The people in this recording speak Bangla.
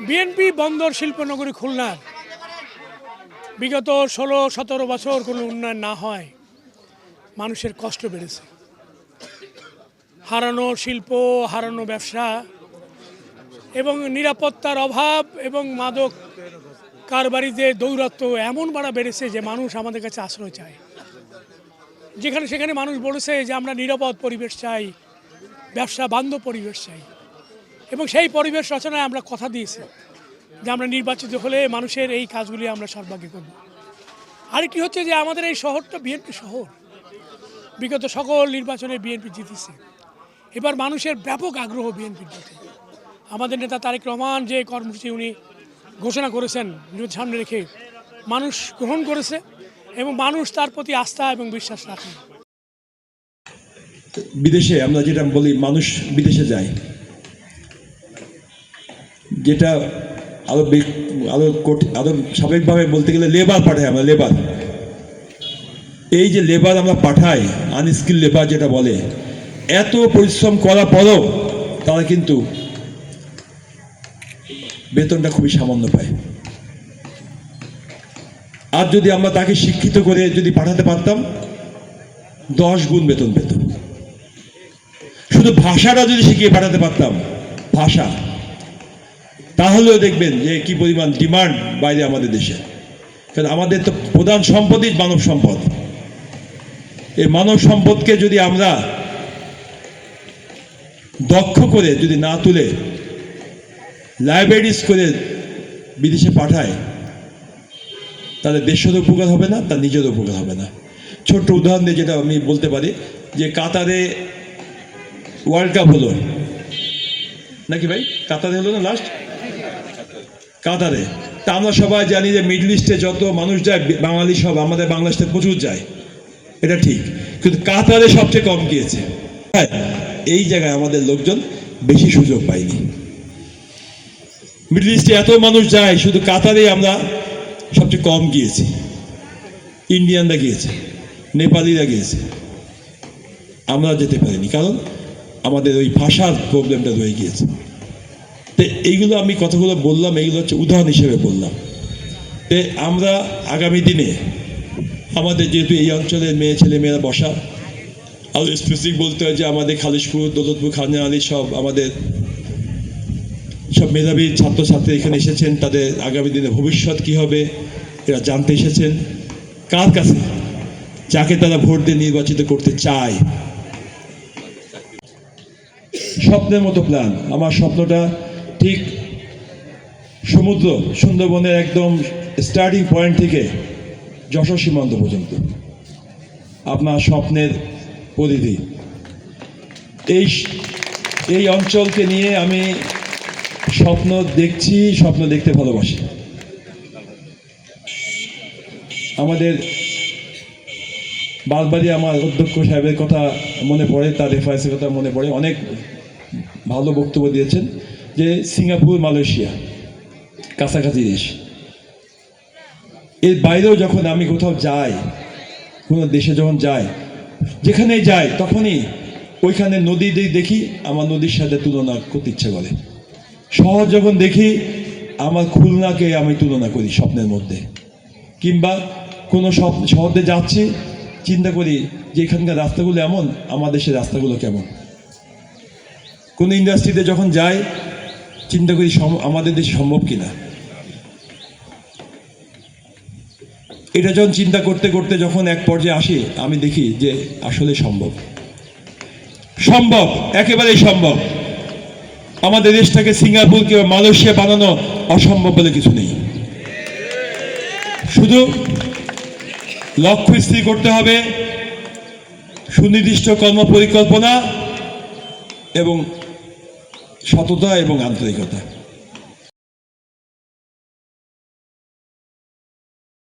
বিএনপি বন্দর শিল্পনগরী খুলনার বিগত 16-17 বছর কোনো উন্নয়ন না হয় মানুষের কষ্ট বেড়েছে। হারানো শিল্প, হারানো ব্যবসা এবং নিরাপত্তার অভাব এবং মাদক কারবারিদের দৌরাত্ম্য এমন বাড়া বেড়েছে যে মানুষ আমাদের কাছে আশ্রয় চায়। যেখানে সেখানে মানুষ বলেছে যে আমরা নিরাপদ পরিবেশ চাই, ব্যবসা বান্ধব পরিবেশ চাই, এবং সেই পরিবেশ রচনায় আমরা কথা দিয়েছি যে আমরা নির্বাচিত হলে মানুষের এই কাজগুলি আমরা সর্বাগ্রে করব। আরেকটি হচ্ছে যে আমাদের এই শহরটা বিএনপি শহর, বিগত সকল নির্বাচনে বিএনপি জিতেছে। এবার মানুষের ব্যাপক আগ্রহ বিএনপির প্রতি। আমাদের নেতা তারেক রহমান যে কর্মসূচি উনি ঘোষণা করেছেন সামনে রেখে মানুষ গ্রহণ করেছে এবং মানুষ তার প্রতি আস্থা এবং বিশ্বাস রাখে। বিদেশে আমরা যেটা বলি মানুষ বিদেশে যায়, যেটা আরো স্বাভাবিকভাবে বলতে গেলে লেবার পাঠাই আমরা। লেবার, এই যে লেবার আমরা পাঠাই, আনস্কিল লেবার যেটা বলে, এত পরিশ্রম করার পরও তারা কিন্তু বেতনটা খুবই সামান্য পায়। আর যদি আমরা তাকে শিক্ষিত করে যদি পাঠাতে পারতাম 10 গুণ বেতন পেত। শুধু ভাষাটা যদি শিখিয়ে পাঠাতে পারতাম, ভাষা, তাহলেও দেখবেন যে কি পরিমাণ ডিমান্ড বাইরে আমাদের দেশে। কারণ আমাদের তো প্রধান সম্পদই মানব সম্পদ। এই মানব সম্পদকে যদি আমরা দক্ষ করে যদি না তুলে লাইব্রেরিজ করে বিদেশে পাঠায়, তাহলে দেশের উপকার হবে না, তার নিজের উপকার হবে না। ছোট্ট উদাহরণ দিয়ে যেটা আমি বলতে পারি যে কাতারে ওয়ার্ল্ড কাপ হলো নাকি ভাই? কাতারে হলো না লাস্ট? কাতারে। তা আমরা সবাই জানি যে মিডল ইস্টে যত মানুষ যায়, বাঙালি সব আমাদের বাংলাদেশে প্রচুর যায়, এটা ঠিক, কিন্তু কাতারে সবচেয়ে কম গিয়েছে। হ্যাঁ, এই জায়গায় আমাদের লোকজন বেশি সুযোগ পায়নি। মিডল ইস্টে এত মানুষ যায়, শুধু কাতারে আমরা সবচেয়ে কম গিয়েছি। ইন্ডিয়ানরা গিয়েছে, নেপালিরা গিয়েছে, আমরা যেতে পারিনি, কারণ আমাদের ওই ভাষার প্রবলেমটা রয়ে গিয়েছে। তো এইগুলো আমি কথাগুলো বললাম, এইগুলো হচ্ছে উদাহরণ হিসেবে বললাম। তো আমরা আগামী দিনে আমাদের যেহেতু এই অঞ্চলের ছেলেমেয়েরা বসা, আর স্পেসিফিক বলতে হয় যে আমাদের খালিশপুর, দৌলতপুর, খাজনা আলী সব আমাদের সব মেধাবী ছাত্রছাত্রী এখানে এসেছেন। তাদের আগামী দিনে ভবিষ্যৎ কি হবে এরা জানতে এসেছেন। কার কাছে? যাকে তারা ভোট দিয়ে নির্বাচিত করতে চায়। স্বপ্নের মতো প্ল্যান। আমার স্বপ্নটা ঠিক সমুদ্র, সুন্দরবনের একদম স্টার্টিং পয়েন্ট থেকে যশোর সীমান্ত পর্যন্ত আপনার স্বপ্নের পরিধি। এই অঞ্চলকে নিয়ে আমি স্বপ্ন দেখছি, স্বপ্ন দেখতে ভালোবাসি। আমাদের বারবারই আমার অধ্যক্ষ সাহেবের কথা মনে পড়ে, তার রেফারেন্সের কথা মনে পড়ে। অনেক ভালো বক্তব্য দিয়েছেন যে সিঙ্গাপুর, মালয়েশিয়া কাছাকাছি দেশ। এর বাইরেও যখন আমি কোথাও যাই, কোনো দেশে যখন যাই, যেখানেই যাই, তখনই ওইখানে নদী দেখি, আমার নদীর সাথে তুলনা করতে ইচ্ছে করে। শহর যখন দেখি, আমার খুলনাকে আমি তুলনা করি স্বপ্নের মধ্যে। কিংবা কোনো শহরে যাচ্ছি, চিন্তা করি যে এখানকার রাস্তাগুলো এমন, আমার দেশের রাস্তাগুলো কেমন। কোনো ইন্ডাস্ট্রিতে যখন যাই, চিন্তা করি আমাদের দেশে সম্ভব কিনা। এটা যখন চিন্তা করতে করতে যখন এক পর্যায়ে আসি, আমি দেখি যে আসলে সম্ভব, একেবারেই সম্ভব। আমাদের দেশটাকে সিঙ্গাপুর কিংবা মালয়েশিয়া বানানো অসম্ভব বলে কিছু নেই। শুধু লক্ষ্য স্থির করতে হবে, সুনির্দিষ্ট কর্ম পরিকল্পনা এবং সততা এবং আন্তরিকতা।